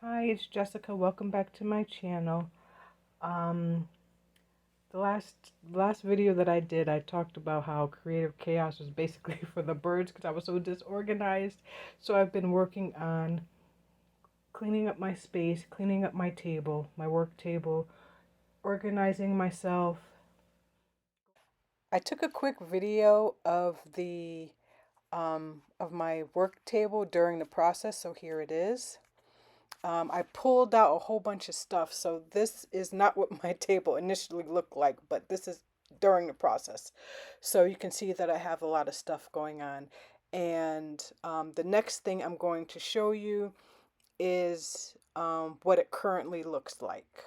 Hi, it's Jessica. Welcome back to my channel. Um, the last video that I did, I talked about how creative chaos was basically for the birds because I was so disorganized. So I've been working on cleaning up my space, cleaning up my table, my work table, organizing myself. I took a quick video of of my work table during the process, so here it is. I pulled out a whole bunch of stuff, so this is not what my table initially looked like, but this is during the process. So you can see that I have a lot of stuff going on. And the next thing I'm going to show you is what it currently looks like.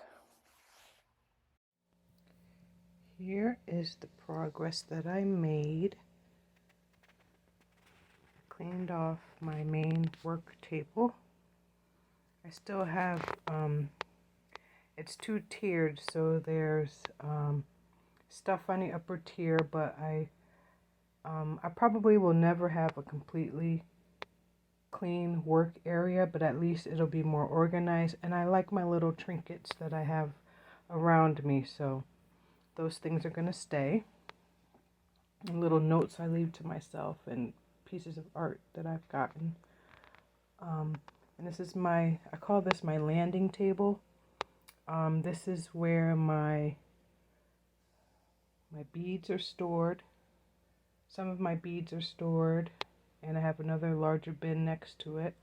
Here is the progress that I made. Cleaned off my main work table. I still have, it's two tiered, so there's stuff on the upper tier, but I probably will never have a completely clean work area, but at least it'll be more organized. And I like my little trinkets that I have around me, so those things are going to stay. And little notes I leave to myself and pieces of art that I've gotten. And this is I call this my landing table. This is where my beads are stored. Some of my beads are stored, and I have another larger bin next to it.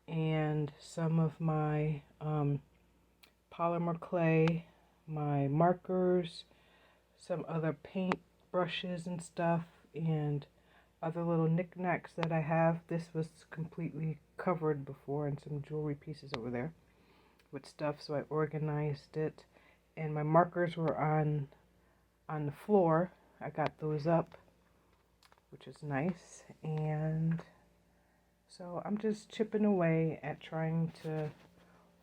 And some of my polymer clay, my markers, some other paint brushes and stuff, and other little knickknacks that I have. This was completely covered before, and some jewelry pieces over there with stuff, so I organized it. And my markers were on the floor. I got those up, which is nice. And so I'm just chipping away at trying to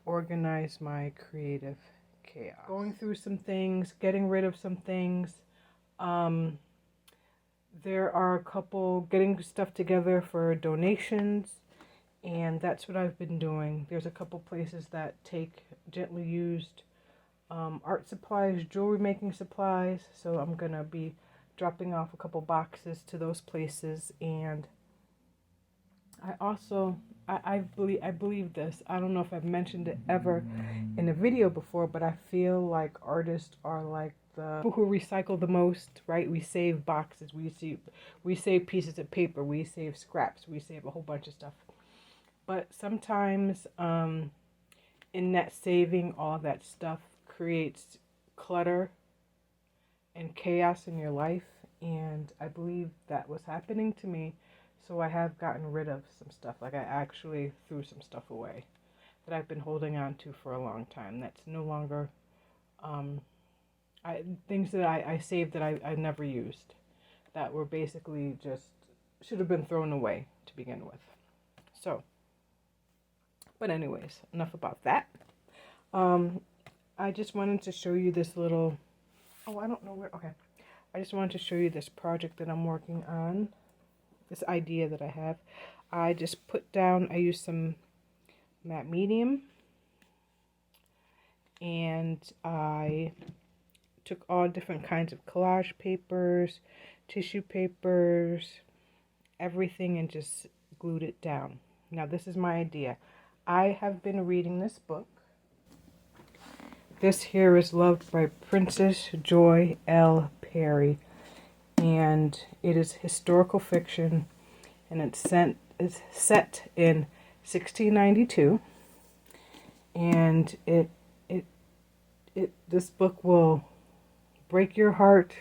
organize my creative chaos. Going through some things, getting rid of some things. There are a couple, getting stuff together for donations, and that's what I've been doing. There's a couple places that take gently used art supplies, jewelry making supplies, so I'm gonna be dropping off a couple boxes to those places. And I also I believe this. I don't know if I've mentioned it ever in a video before, but I feel like artists are like the people who recycle the most, right? We save boxes, we save pieces of paper, we save scraps, we save a whole bunch of stuff. But sometimes in that saving all that stuff creates clutter and chaos in your life, and I believe that was happening to me. So I have gotten rid of some stuff. Like I actually threw some stuff away that I've been holding on to for a long time. That's no longer things that I saved that I never used, that were basically just should have been thrown away to begin with. So, but anyways, enough about that. I just wanted to show you this little, I don't know where, okay. I just wanted to show you this project that I'm working on, this idea that I have. I just put down, I used some matte medium, and I took all different kinds of collage papers, tissue papers, everything, and just glued it down. Now this is my idea. I have been reading this book. This here is Loved by Princess Joy L. Perry, and it is historical fiction, and it's set in 1692, and this book will break your heart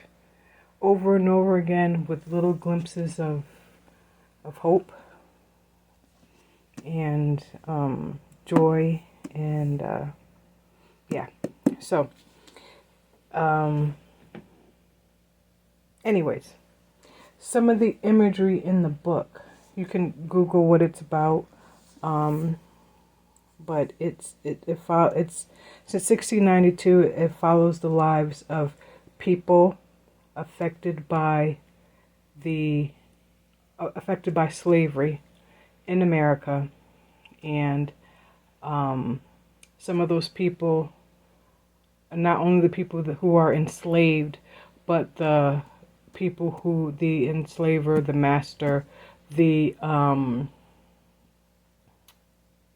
over and over again with little glimpses of hope and joy, and yeah. So anyways, some of the imagery in the book, you can Google what it's about, but it's since 1692. It follows the lives of people affected by slavery in America, and Some of those people, not only the people who are enslaved, but the people who, the enslaver, the master, the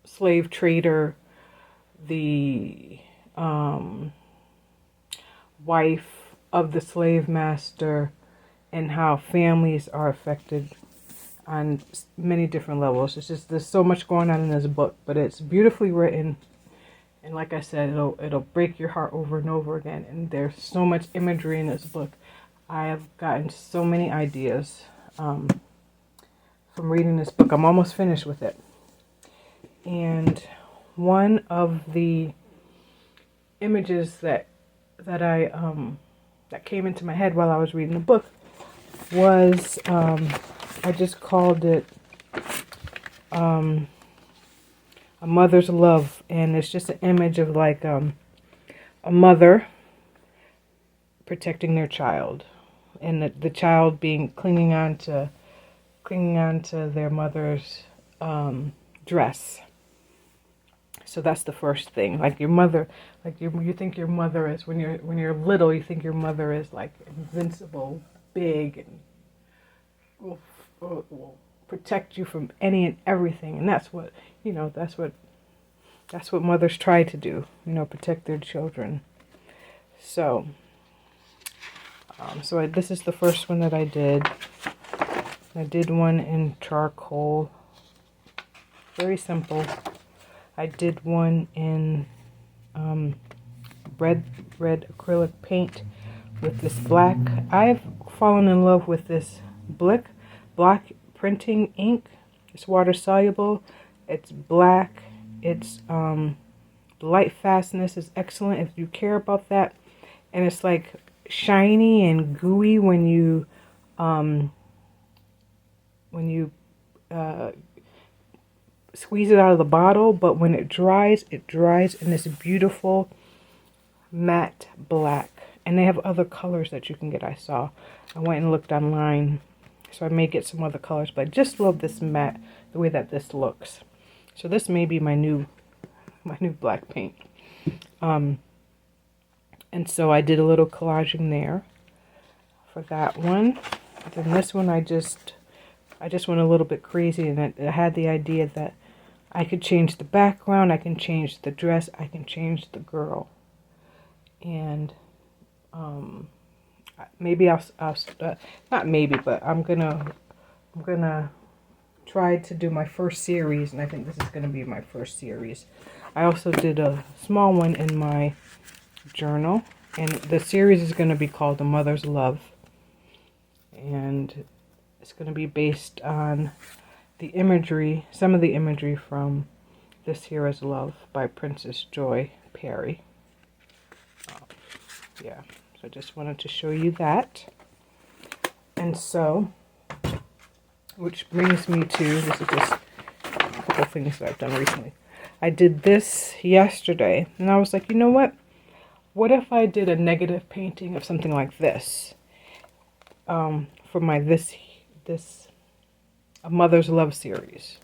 slave trader, the wife of the slave master, and how families are affected on many different levels. It's just, there's so much going on in this book, but it's beautifully written. And like I said, it'll break your heart over and over again. And there's so much imagery in this book. I have gotten so many ideas from reading this book. I'm almost finished with it. And one of the images that I that came into my head while I was reading the book was I just called it A Mother's Love, and it's just an image of like a mother protecting their child, and the child being clinging on to their mother's dress. So that's the first thing. Like your mother, like you think your mother is, when you're little, you think your mother is like invincible, big, and will protect you from any and everything. And that's what, that's what mothers try to do, protect their children. So, this is the first one that I did. I did one in charcoal, very simple. I did one in red acrylic paint with this black. I've fallen in love with this black printing ink. It's water soluble. It's black. It's light fastness is excellent if you care about that, and it's like shiny and gooey when you squeeze it out of the bottle, but when it dries in this beautiful matte black. And they have other colors that you can get. I went and looked online, so I may get some other colors, but I just love this matte, the way that this looks. So this may be my new black paint. And so I did a little collaging there for that one. Then this one I just went a little bit crazy, and I had the idea that I could change the background, I can change the dress, I can change the girl. And maybe I'll not maybe, but I'm gonna try to do my first series, and I think this is gonna be my first series. I also did a small one in my journal, and the series is gonna be called A Mother's Love, and it's gonna be based on the imagery, some of the imagery from This Here Is Love by Princess Joy Perry. Yeah, so I just wanted to show you that. And so, which brings me to, this is just a couple things that I've done recently. I did this yesterday, and I was like, you know what? What if I did a negative painting of something like this? For my this A Mother's Love series.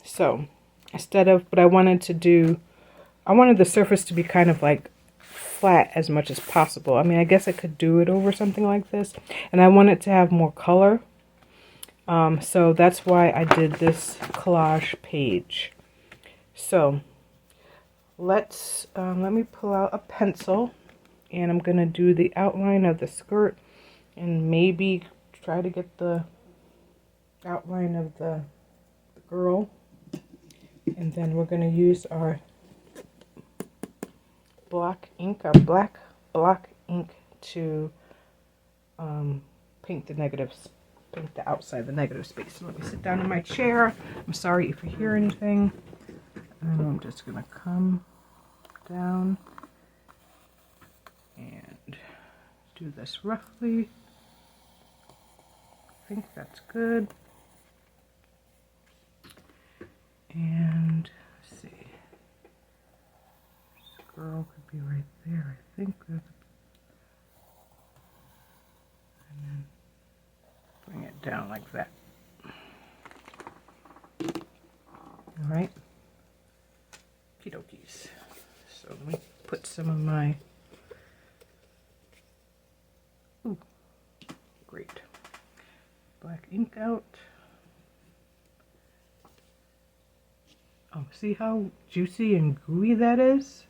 So, instead of, but I wanted the surface to be kind of like flat as much as possible. I mean, I guess I could do it over something like this, and I want it to have more color. So that's why I did this collage page. So let me pull out a pencil, and I'm gonna do the outline of the skirt, and maybe try to get the outline of the girl. And then we're gonna use our black block ink to paint the outside, the negative space. So let me sit down in my chair. I'm sorry if you hear anything. And I'm just gonna come down and do this roughly. I think that's good. And let's see, this girl could be right there. I think that's, and then bring it down like that. All right. Okie dokies. So let me put some of my, ooh, great, black ink out. Oh, see how juicy and gooey that is?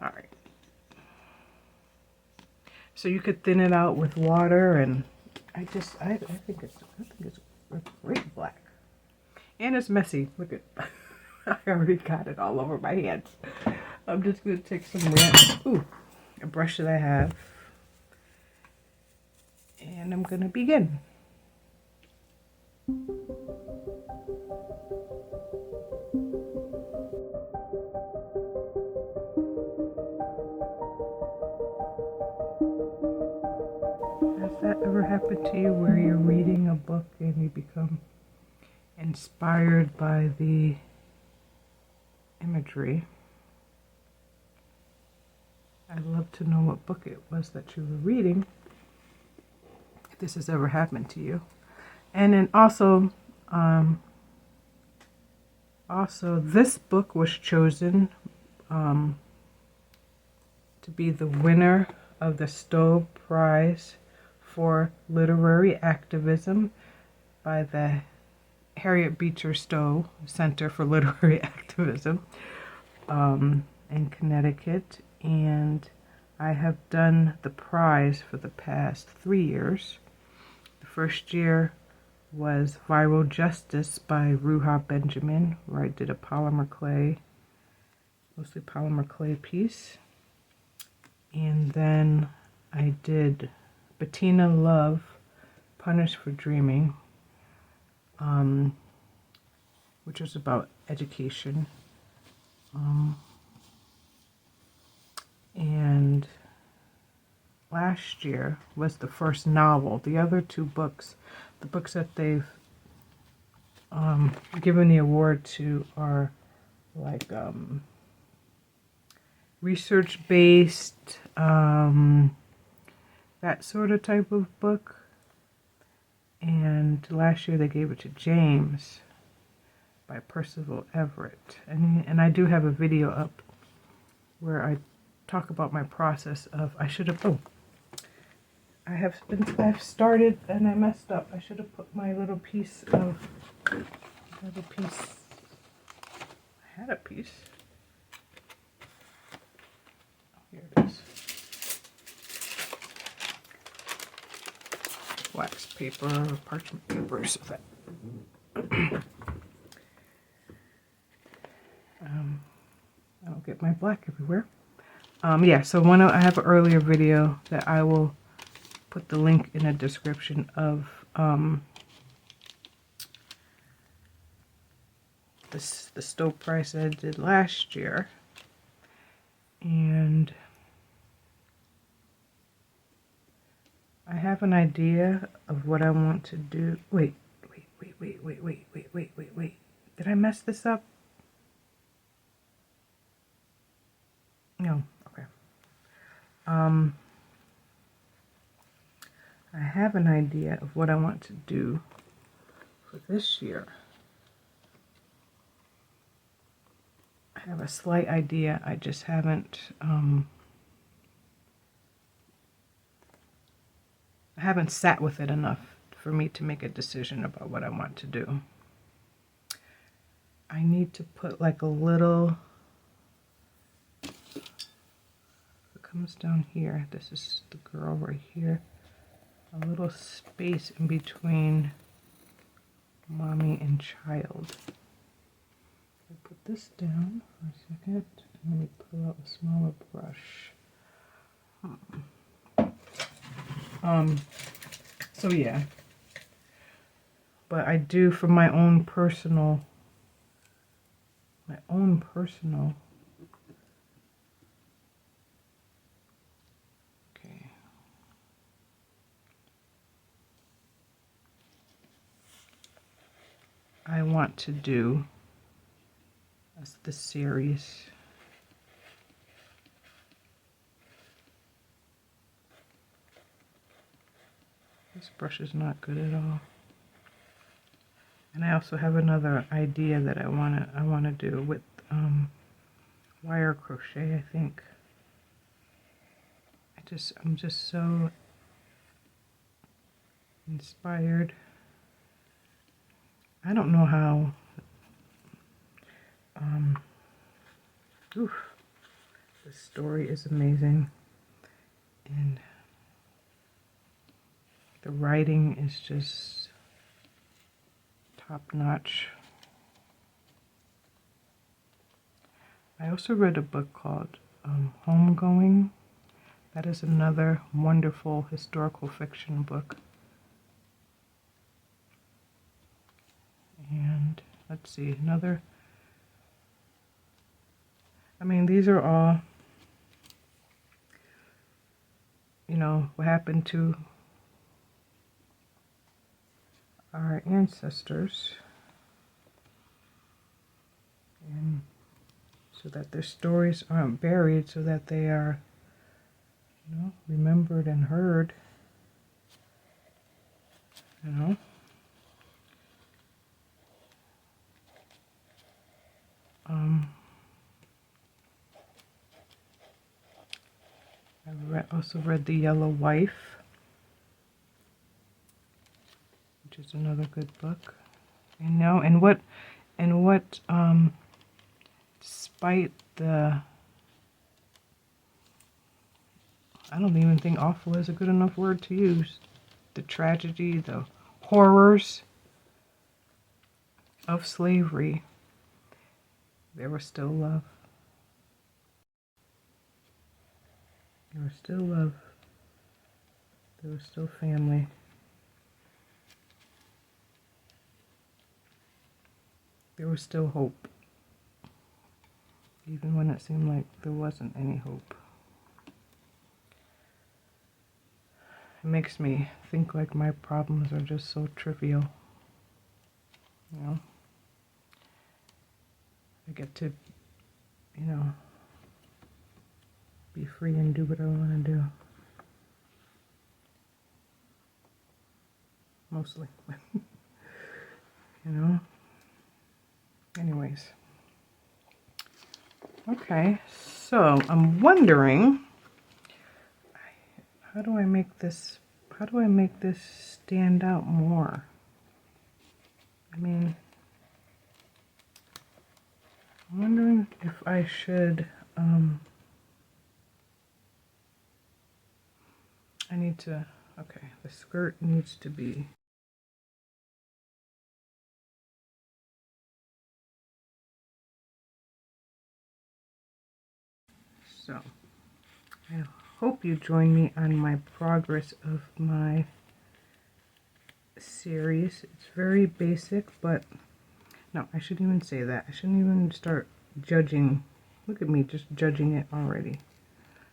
All right. So you could thin it out with water, and I think it's a great black. And it's messy. Look at, I already got it all over my hands. I'm just gonna take some a brush that I have, and I'm gonna begin. Has that ever happened to you where you're reading a book and you become inspired by the imagery? I'd love to know what book it was that you were reading, if this has ever happened to you. And then also this book was chosen to be the winner of the Stowe Prize for Literary Activism by the Harriet Beecher Stowe Center for Literary Activism in Connecticut. And I have done the prize for the past 3 years. The first year was Viral Justice by Ruha Benjamin, where I did a mostly polymer clay piece. And then I did Bettina Love, Punished for Dreaming, which was about education. And last year was the first novel. The other 2 books, the books that they've given the award to, are like research-based, that sort of type of book. And last year they gave it to James by Percival Everett. And I do have a video up where I talk about my process of, I've started and I messed up. I should have put my little piece. I had a piece. Here it is. Wax paper, parchment paper, so that I don't get my black everywhere. Yeah, so I have an earlier video that I will put the link in the description of the Stowe Prize that I did last year. And I have an idea of what I want to do. Wait. Did I mess this up? No, okay. I have an idea of what I want to do for this year. I have a slight idea, I just haven't sat with it enough for me to make a decision about what I want to do. I need to put like a little, it comes down here, this is the girl right here, a little space in between mommy and child. I put this down for a second, and let me pull out a smaller brush. So yeah, but I do, for my own personal, okay. I want to do the series. This brush is not good at all. And I also have another idea that I wanna do with wire crochet, I think. I'm just so inspired. I don't know how. Oof, the story is amazing, and the writing is just top notch. I also read a book called Homegoing. That is another wonderful historical fiction book. And let's see, another. I mean, these are all, what happened to our ancestors. And so that their stories aren't buried, so that they are, remembered and heard. Also read The Yellow Wife, which is another good book. Despite the, I don't even think awful is a good enough word to use, the tragedy, the horrors of slavery, there was still love. There was still love. There was still family. There was still hope, even when it seemed like there wasn't any hope. It makes me think like my problems are just so trivial. I get to, be free and do what I want to do. Mostly. Anyways. Okay, so I'm wondering, how do I make this stand out more? I mean, I'm wondering if I should, okay, the skirt needs to be, so I hope you join me on my progress of my series. It's very basic, but no, I shouldn't even say that. I shouldn't even start judging. Look at me, just judging it already.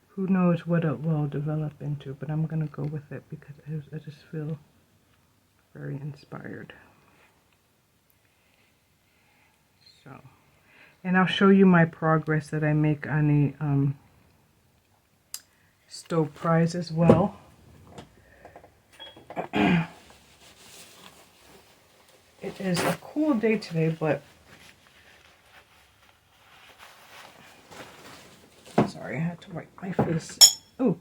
Who knows what it will develop into, but I'm going to go with it because I just feel very inspired. So, and I'll show you my progress that I make on the stove prize as well. It is a cool day today, but sorry, I had to wipe my face. Oh,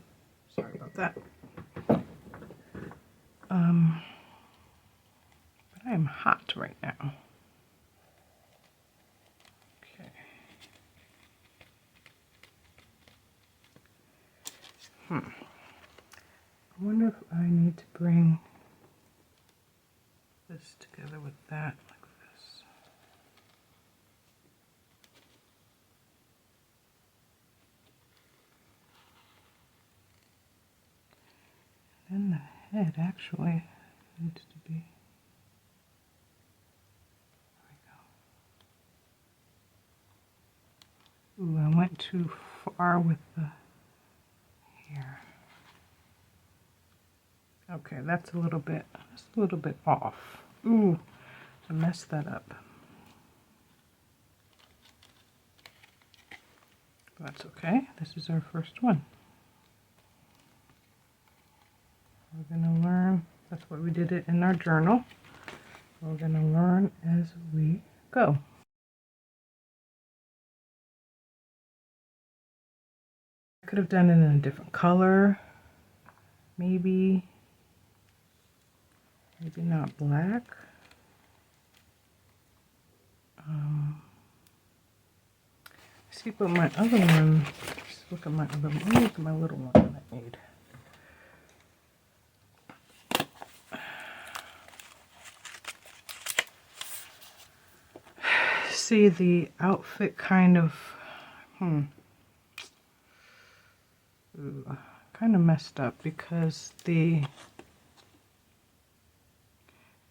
sorry about that. But I am hot right now. Okay. I wonder if I need to bring this together with that, like this. And the head actually needs to be, there we go. Ooh, I went too far with the hair. Okay, that's a little bit off. Ooh, I messed that up. That's okay. This is our first one. We're going to learn. That's why we did it in our journal. We're going to learn as we go. could have done it in a different color, maybe not black. See, but my other one, just look at my other one. Let me look at my little one that I made. See, the outfit kind of, kind of messed up because there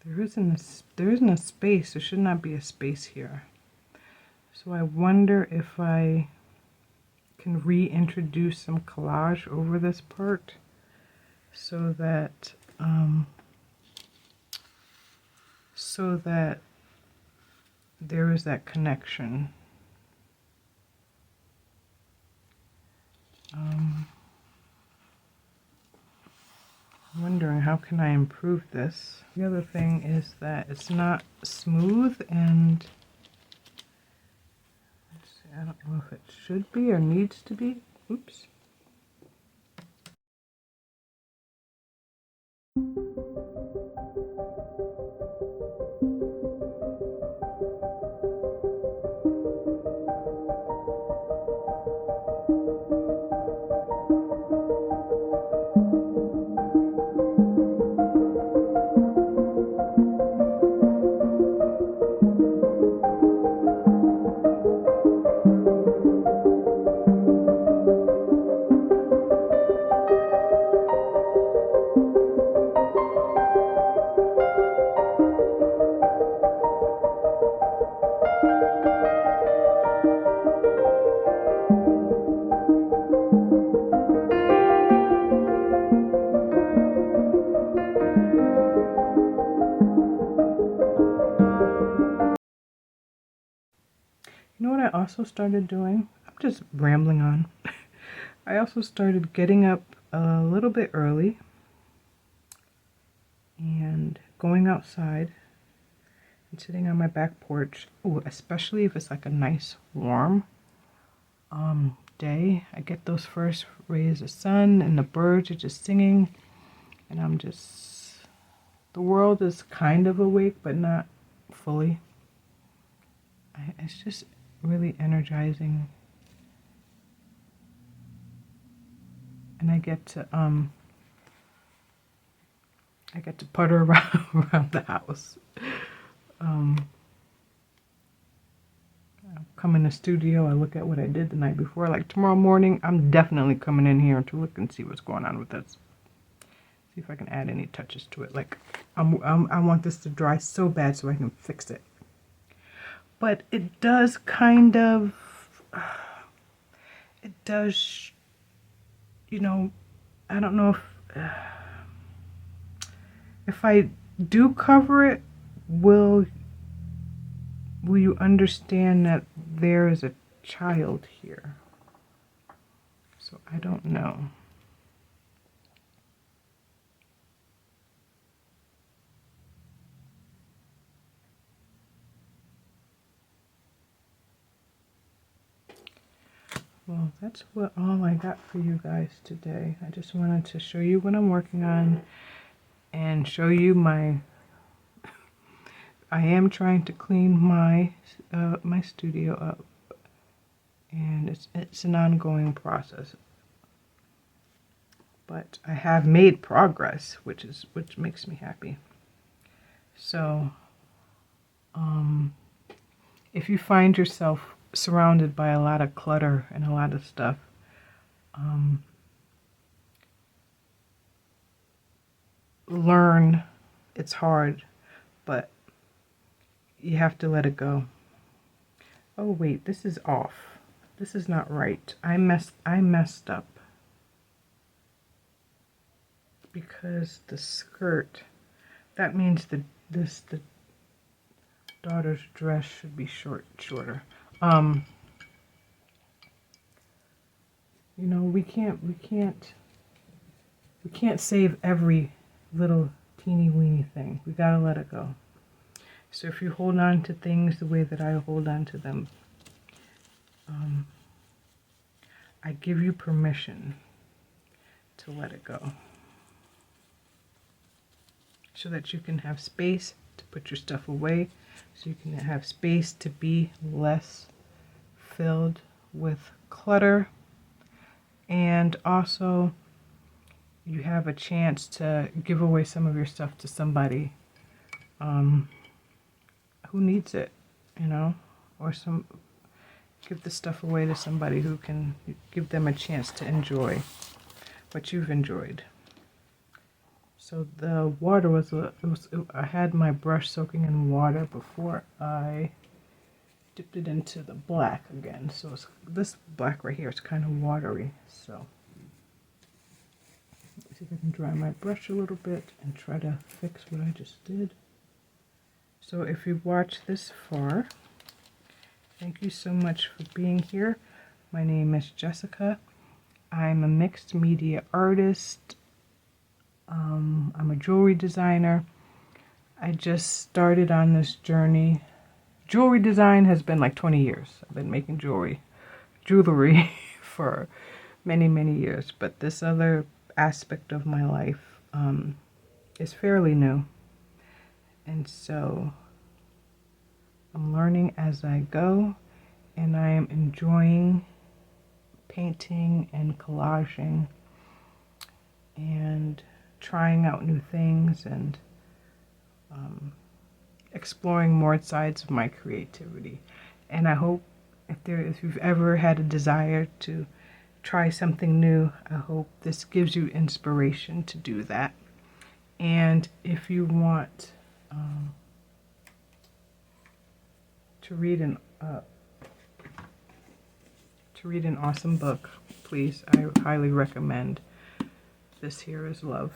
isn't a space. There should not be a space here. So I wonder if I can reintroduce some collage over this part so that there is that connection. I'm wondering how can I improve this. The other thing is that it's not smooth, and let's see, I don't know if it should be or needs to be. Oops. You know what I also started doing? I'm just rambling on. I also started getting up a little bit early and going outside and sitting on my back porch. Ooh, especially if it's like a nice warm day. I get those first rays of sun and the birds are just singing, and the world is kind of awake but not fully. It's just really energizing, and I get to putter around the house. I come in the studio, I look at what I did the night before. Like tomorrow morning, I'm definitely coming in here to look and see what's going on with this. See if I can add any touches to it. Like I want this to dry so bad so I can fix it. But it does kind of, you know, I don't know if I do cover it, will you understand that there is a child here? So I don't know. Well, that's all I got for you guys today. I just wanted to show you what I'm working on and show you I am trying to clean my studio up, and it's an ongoing process. But I have made progress, which makes me happy. So, if you find yourself surrounded by a lot of clutter and a lot of stuff, learn. It's hard, but you have to let it go. Oh wait, this is off. This is not right. I messed up because the skirt, that means the daughter's dress should be shorter. You know, we can't save every little teeny weeny thing. We gotta let it go. So if you hold on to things the way that I hold on to them, I give you permission to let it go, so that you can have space to put your stuff away, so you can have space to be less filled with clutter, and also you have a chance to give away some of your stuff to somebody who needs it, you know, or give the stuff away to somebody who can give them a chance to enjoy what you've enjoyed. So the water I had my brush soaking in water before I dipped it into the black again. So this black right here is kind of watery. So let's see if I can dry my brush a little bit and try to fix what I just did. So if you've watched this far, thank you so much for being here. My name is Jessica. I'm a mixed media artist. I'm a jewelry designer. I just started on this journey. Jewelry design has been like 20 years. I've been making jewelry for many, many years. But this other aspect of my life is fairly new. And so I'm learning as I go, and I am enjoying painting and collaging and trying out new things and exploring more sides of my creativity. And I hope if you've ever had a desire to try something new, I hope this gives you inspiration to do that. And if you want to read an awesome book, please, I highly recommend This Here Is Love.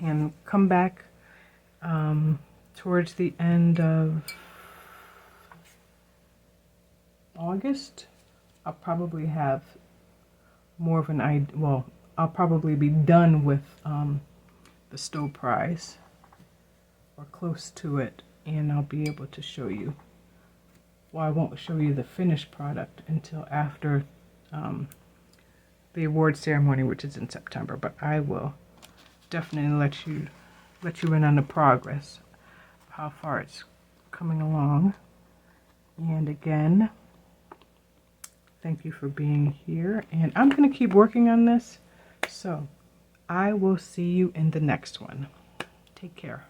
And come back towards the end of August. I'll probably have more of an idea. Well, I'll probably be done with the Stowe Prize, or close to it, and I'll be able to show you. Well, I won't show you the finished product until after the award ceremony, which is in September, but I will definitely let you in on the progress, how far it's coming along. And again, thank you for being here, and I'm going to keep working on this, so I will see you in the next one. Take care.